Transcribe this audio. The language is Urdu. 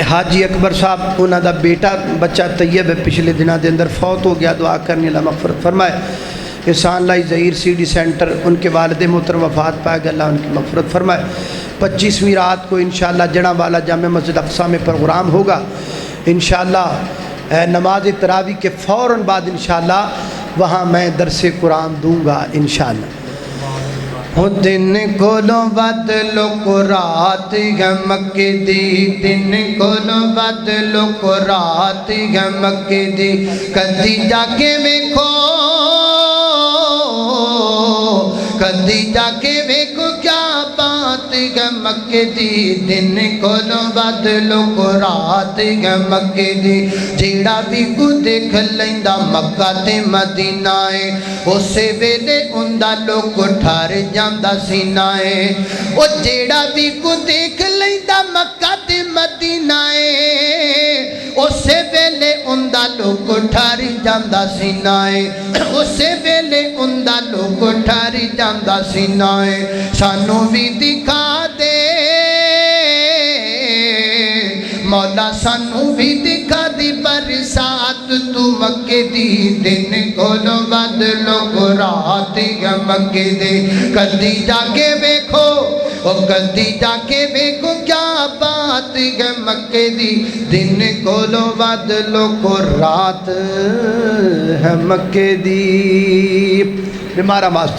حاجی اکبر صاحب انہوں دا بیٹا بچہ طیب ہے پچھلے دنوں دے اندر فوت ہو گیا، دعا کرنے اللہ مغفرت فرمائے۔ احسان لائی ظہیر سی ڈی سینٹر ان کے والد محترم وفات پائے گا، اللہ ان کی مغفرت فرمائے۔ 25ویں رات کو انشاءاللہ جرانوالا جامع مسجد اقصی میں پروگرام ہوگا انشاءاللہ، نماز تراویح کے فوراً بعد انشاءاللہ وہاں میں درس قرآن دوں گا انشاءاللہ۔ دن کولو بدلو کو رات ہے مکے دی، دن کولو بدلو کو رات ہے مکے دی، کدی جا کے ویکھو کدی جا کے ویکھو کیا بات ہے مکے دی، دن کولو بدلو کو رات ہے مکے دی، جیڑا بھی کو دیکھ لیندا مکہ تے مدینہ ہے، اسے ویلے اوندا لوک ٹھار جاندا سینہ ہے، او جیڑا بھی کو دیکھ لیندا مکہ تے مدینہ ہے، اسے ویلے اوندا لوک ٹھار جاندا سینہ ہے، اسے ویلے اوندا لوک ٹھار جاندا سینہ ہے۔ سانو بھی دکھا دے مولا، سانو بھی دکھا دی برسات تو مکے دی، دن کولو بدلو کو رات ہے مکے دی، کدی جا کے ویکھو کدی جا کے ویکھو کیا بات ہے مکے دی، دن کولو بدلو کو رات ہے مکے دی۔ بیمارہ ماسٹر